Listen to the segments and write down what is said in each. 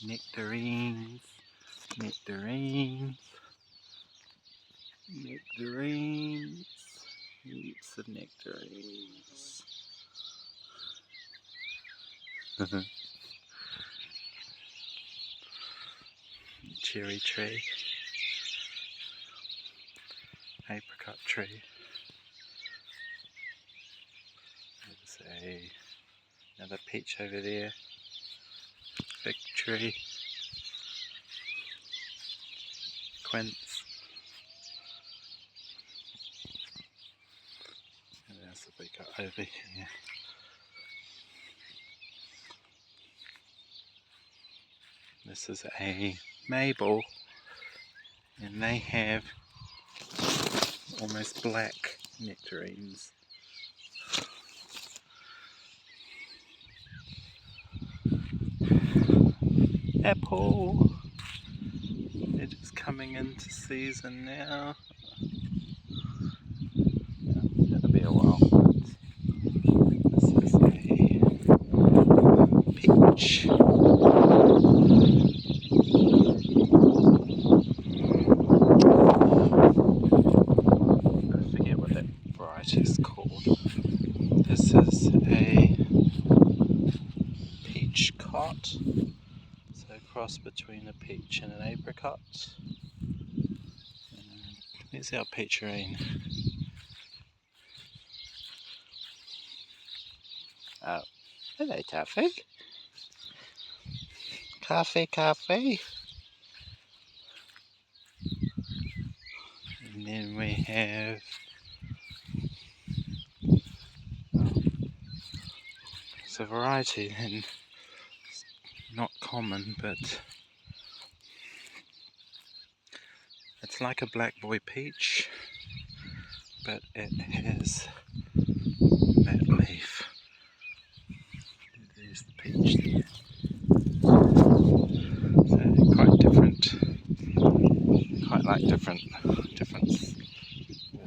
Nectarines, nectarines, nectarines, heaps of nectarines. Cherry tree, apricot tree. There's another peach over there, fig tree, quince. What else have we got over here? This is a maple, and they have almost black nectarines. Apple! It is coming into season now. It'll be a while. This is a peach. I forget what that variety is called. This is a peach cot. So a cross between a peach and an apricot. Where's our peacherine? Oh, hello Taffy. Coffee. And then we have it's a variety and it's not common, but it's like a black boy peach, but it has that leaf. There's the peach there. So quite different. Quite like different all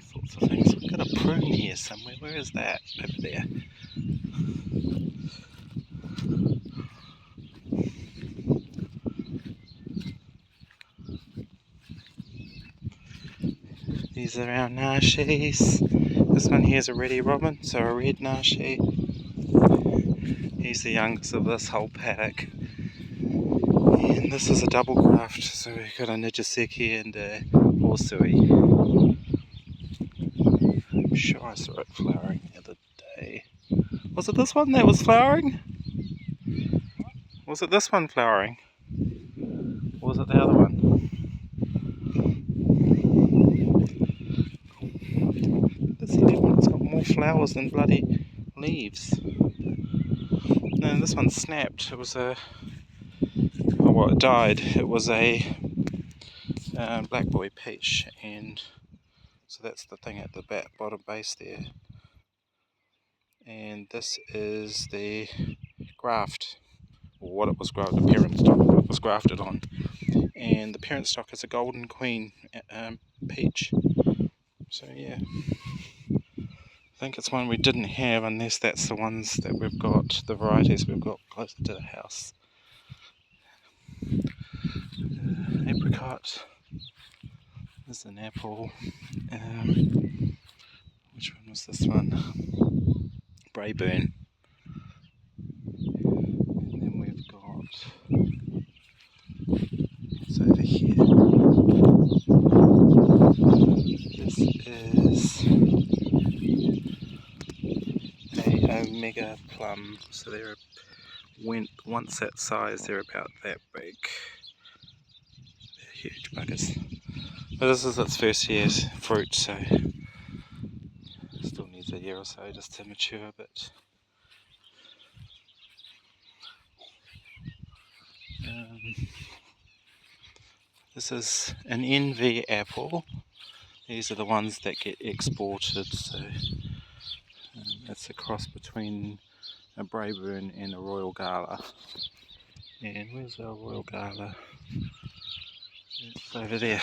sorts of things. We've got a prune here somewhere. Where is that? Over there. These are our nashies. This one here is a reddy robin, so a red nashi. He's the youngest of this whole paddock. And this is a double graft, so we've got a Nijiseki and a Horsui. I'm sure I saw it flowering the other day. Was it this one that was flowering? Was it this one flowering? Or was it the other one? This little one's got more flowers than bloody leaves. No, this one snapped. It was it died. It was a black boy peach, and so that's the thing at the bottom base there. And this is the graft, or what it was grafted, the parent stock it was grafted on. And the parent stock is a Golden Queen peach. So yeah, I think it's one we didn't have, unless that's the ones that we've got, the varieties we've got closer to the house. Apricot. There's an apple. Which one was this one? Braeburn. And then we've got what's over here. This is a Omega plum. So they're once that size, they're about that big. They're huge buggers. But this is its first year's fruit, so still needs a year or so just to mature a bit. This is an Envy apple. These are the ones that get exported, so it's a cross between a Braeburn and a Royal Gala. And where's our Royal Gala? It's over there.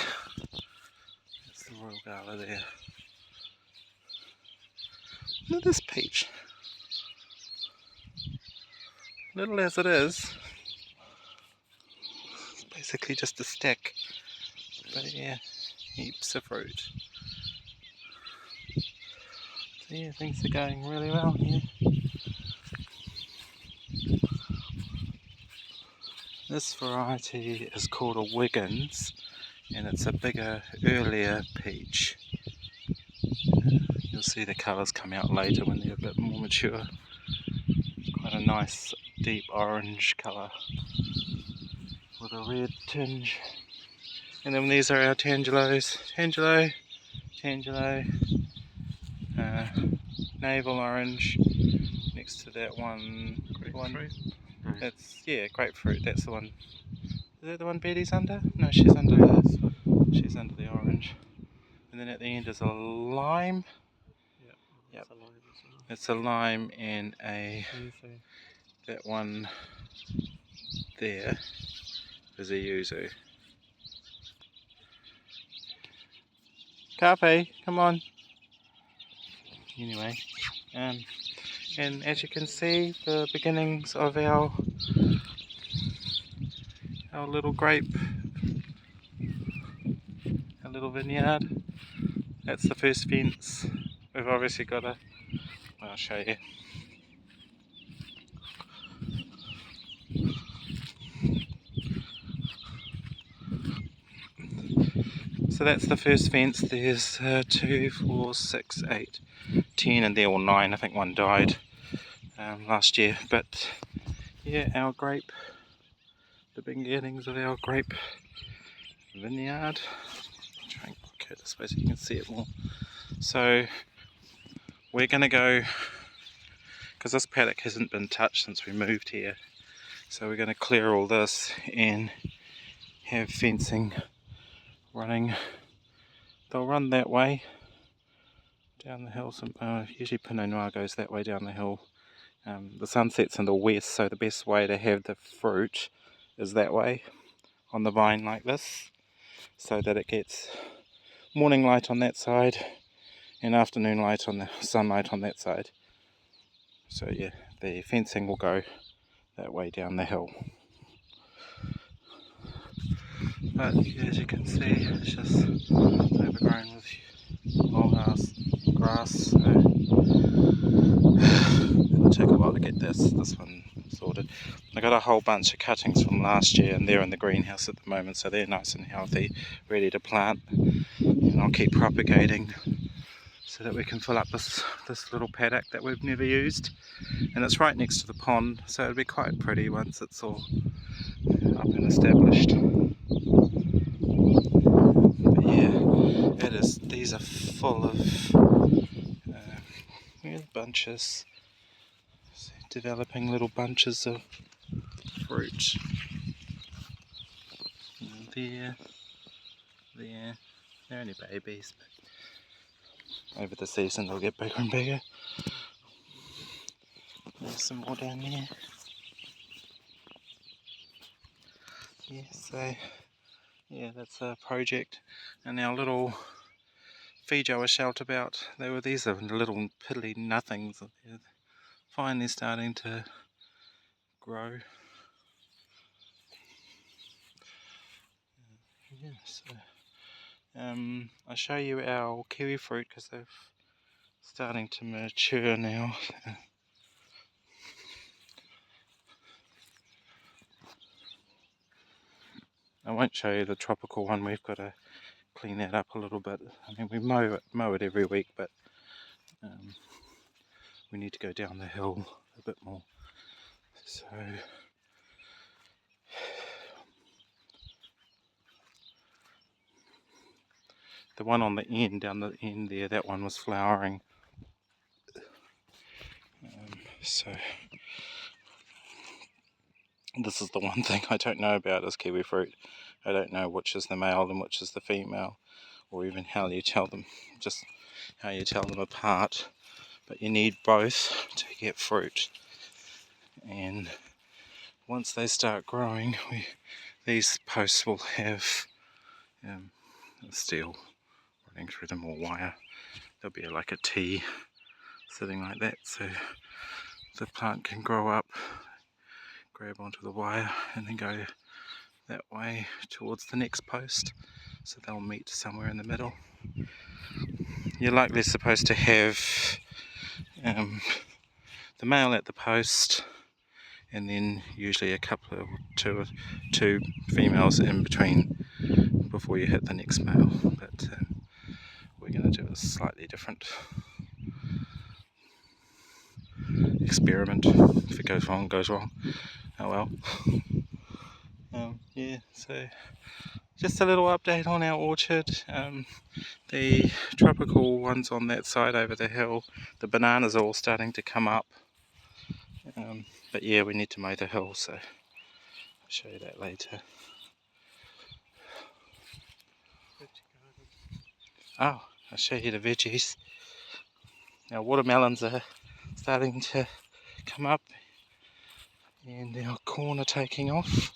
That's the Royal Gala there. Look at this peach. Little as it is, basically just a stick. But yeah, heaps of fruit. So yeah, things are going really well here. This variety is called a Wiggins, and it's a bigger, earlier peach. You'll see the colours come out later when they're a bit more mature. Quite a nice deep orange colour with a red tinge. And then these are our Tangelos. Tangelo, navel orange. Next to that one, Grapefruit? No. That's, yeah, grapefruit. That's the one. Is that the one Betty's under? No, she's under the orange. And then at the end is a lime. Yep. It's a lime and that one there is a yuzu. Carpe, come on. Anyway, and as you can see, the beginnings of our little our little vineyard. That's the first fence. We've obviously got I'll show you. So that's the first fence. There's 2, 4, 6, 8, 10, and they're all 9. I think one died last year. But yeah, our grape, the beginnings of our grape vineyard. I'll try and go this way so you can see it more. So we're going to go, because this paddock hasn't been touched since we moved here, so we're going to clear all this and have fencing running. They'll run that way down the hill. Usually Pinot Noir goes that way down the hill. The sunset's in the west, so the best way to have the fruit is that way on the vine like this, so that it gets morning light on that side and afternoon light on the sunlight on that side. So yeah, the fencing will go that way down the hill. But as you can see, it's just overgrown with long ass grass, so it'll take a while to get this one sorted. I got a whole bunch of cuttings from last year and they're in the greenhouse at the moment, so they're nice and healthy, ready to plant, and I'll keep propagating so that we can fill up this little paddock that we've never used. And it's right next to the pond, so it'll be quite pretty once it's all up and established. But yeah, these are full of bunches, so developing little bunches of fruit. And there, they're only babies, but over the season they'll get bigger and bigger. There's some more down there. Yeah, so yeah, that's a project. And our little Fijo I shalt about, these are little piddly nothings. They're finally starting to grow. Yeah, so I'll show you our kiwi fruit because they're starting to mature now. I won't show you the tropical one. We've got to clean that up a little bit. I mean, we mow it every week, but we need to go down the hill a bit more. So the one on the end, down the end there, that one was flowering. So this is the one thing I don't know about is kiwi fruit. I don't know which is the male and which is the female, or even how you tell them apart. But you need both to get fruit. And once they start growing, these posts will have steel running through them, or wire. There'll be like a T sitting like that, so the plant can grow up, grab onto the wire, and then go that way towards the next post, so they'll meet somewhere in the middle. You're likely supposed to have the male at the post, and then usually a couple of two females in between before you hit the next male. But we're going to do a slightly different experiment. If it goes wrong, goes wrong. Oh well. Yeah, so just a little update on our orchard. The tropical ones on that side over the hill, the bananas are all starting to come up. But yeah, we need to mow the hill, so I'll show you that later. Oh, I'll show you the veggies. Our watermelons are starting to come up, and our corn are taking off.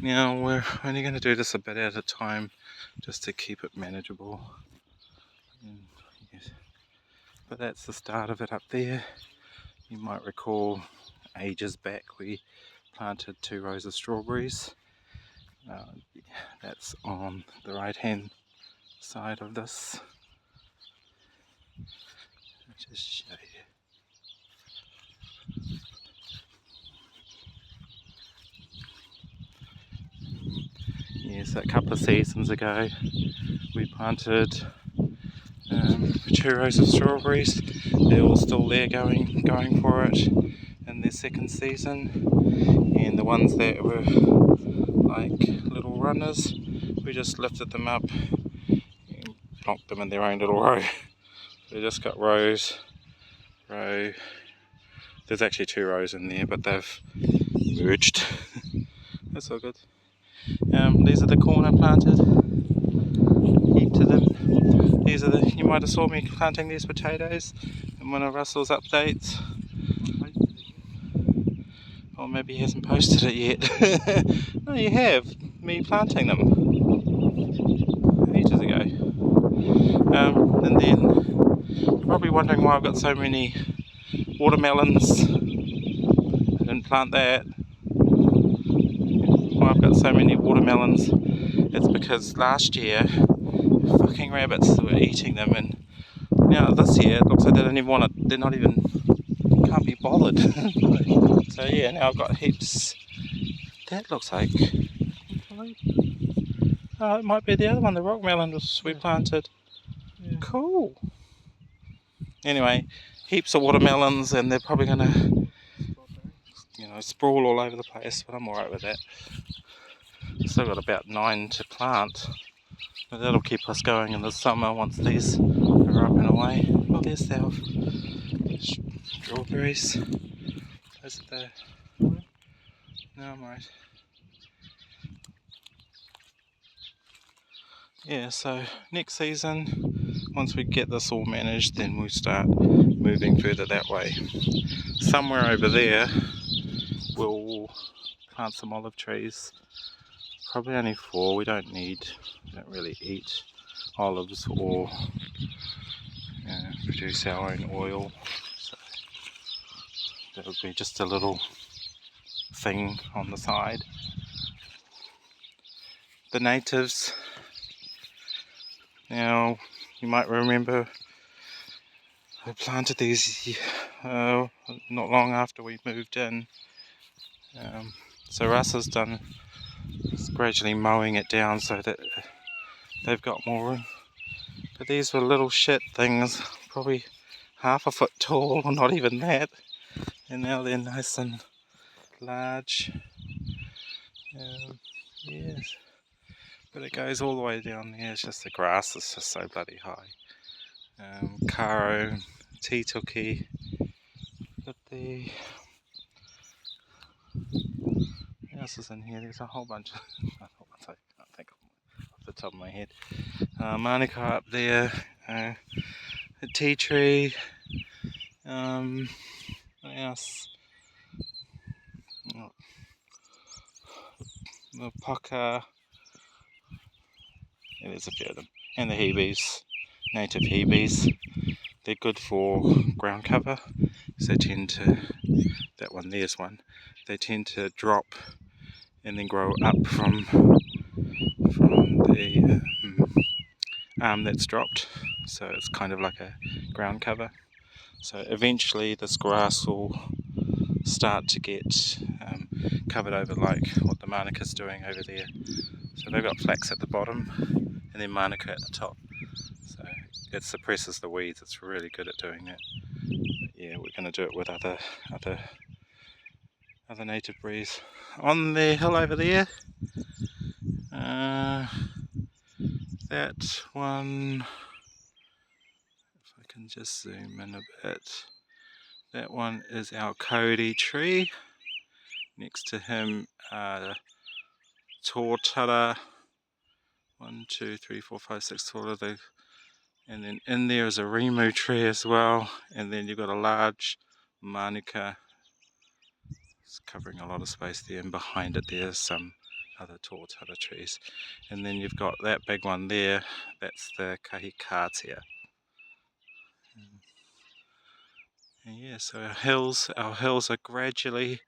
Now we're only going to do this a bit at a time, just to keep it manageable. Yes. But that's the start of it up there. You might recall ages back we planted 2 rows of strawberries. That's on the right hand side of this. I'll just show you. Yes, a couple of seasons ago we planted 2 rows of strawberries. They're all still there going for it in their second season, and the ones that were like little runners, we just lifted them up and plonked them in their own little row. They just got row. There's actually 2 rows in there, but they've merged. That's all good. These are the corn I planted. Heap to them. These are you might have saw me planting these potatoes in one of Russell's updates. Or maybe he hasn't posted it yet. No, you have. Me planting them ages ago. And then you're probably wondering why I've got so many watermelons. I didn't plant that. Why I've got so many watermelons, it's because last year fucking rabbits were eating them, and now this year it looks like they don't even want it. They're not even, can't be bothered. So yeah, now I've got heaps. That looks like, oh, it might be the other one, the rock melon we planted. Yeah. Cool. Anyway, heaps of watermelons, and they're probably gonna, sprawl all over the place, but I'm alright with that. Still got about 9 to plant, but that'll keep us going in the summer once these are up and away. Well, there's our strawberries. Those are the... No, I'm right. Yeah, so next season, once we get this all managed, then we'll start moving further that way. Somewhere over there, we'll plant some olive trees. Probably only 4. We don't really eat olives or produce our own oil. So that would be just a little thing on the side. The natives. Now, you might remember I planted these not long after we moved in. So Russ has done gradually mowing it down so that they've got more room. But these were little shit things, probably half a foot tall, or not even that. And now they're nice and large. Yes. But it goes all the way down there. It's just the grass is just so bloody high. Karo, Tituki, but what else is in here? There's a whole bunch of I can't think off the top of my head. Manuka up there, a tea tree, what else? The poka. Yeah, there's a few of them. And the hebes, native hebes. They're good for ground cover, so that one there's one. they tend to drop and then grow up from the arm that's dropped, so it's kind of like a ground cover. So eventually this grass will start to get covered over like what the Manuka's doing over there. So they've got flax at the bottom and then Manuka at the top. So it suppresses the weeds, it's really good at doing that. But yeah, we're going to do it with other native breeds. On the hill over there, that one, if I can just zoom in a bit, that one is our Cody tree. Next to him, Tortara, 1, 2, 3, 4, 5, 6 Tortara, and then in there is a Rimu tree as well, and then you've got a large Manuka. It's covering a lot of space there, and behind it there's some other Tortara trees, and then you've got that big one there, that's the Kahikatea. And yeah, so our hills are gradually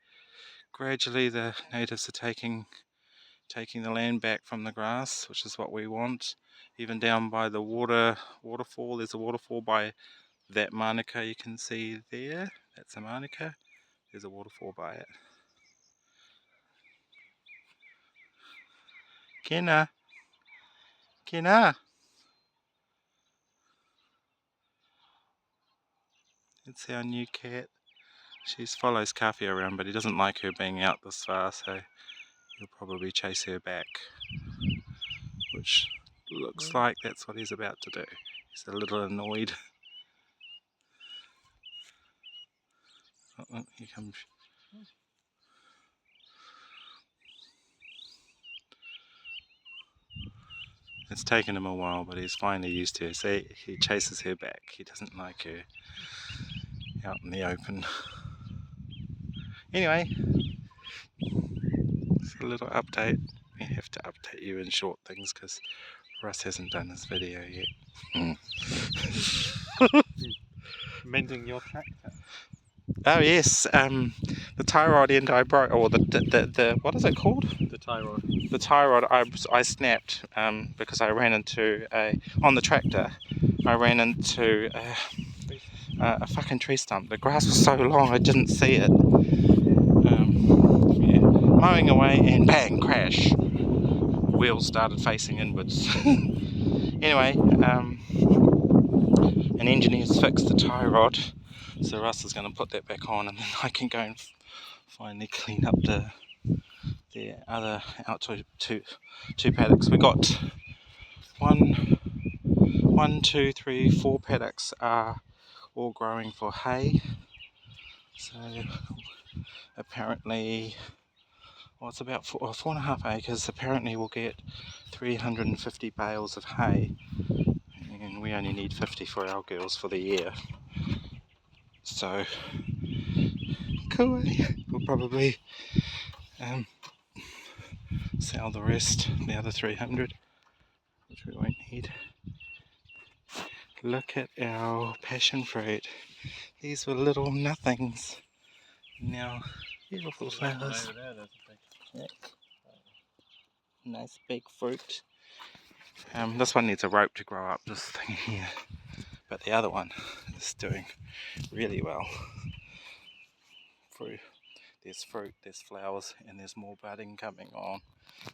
the natives are taking the land back from the grass, which is what we want. Even down by the waterfall, there's a waterfall by that Manuka you can see there, that's a Manuka, there's a waterfall by it. Kena, it's our new cat. She follows Kafi around, but he doesn't like her being out this far, so he'll probably chase her back, which looks like that's what he's about to do. He's a little annoyed. Oh, here comes. It's taken him a while, but he's finally used to her. See, he chases her back. He doesn't like her out in the open. Anyway, it's a little update. We have to update you in short things because Russ hasn't done his video yet. Mending your tractor. Oh yes, the tie rod end I broke, or the what is it called? The tie rod. The tie rod I snapped because I ran into on the tractor. I ran into a fucking tree stump. The grass was so long I didn't see it. Yeah, mowing away and bang, crash. Wheels started facing inwards. Anyway, an engineer's fixed the tie rod, so Russ is going to put that back on, and then I can go and finally clean up the other out to two paddocks. We got 1, 2, 3, 4 paddocks are all growing for hay. So apparently, well, it's about 4.5 acres. Apparently, we'll get 350 bales of hay, and we only need 50 for our girls for the year. So cool. We'll probably sell the rest, the other 300, which we won't need. Look at our passion fruit. These were little nothings. Now, beautiful flowers. Yeah. Nice big fruit. This one needs a rope to grow up, this thing here. But the other one is doing really well. There's fruit, there's flowers, and there's more budding coming on.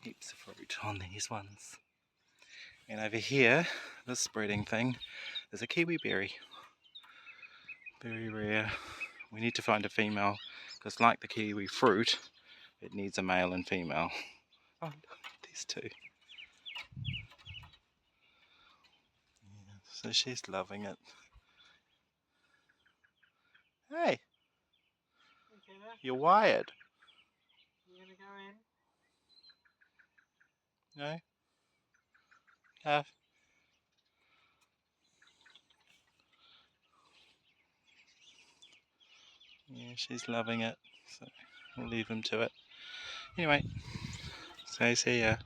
Heaps of fruit on these ones. And over here, this spreading thing, is a kiwi berry. Very rare. We need to find a female, because like the kiwi fruit, it needs a male and female. Oh, these two. Yeah, so she's loving it. Hey, you're wired. You gonna go in? No? Have. Yeah, she's loving it, so we'll leave him to it. Anyway, so see ya.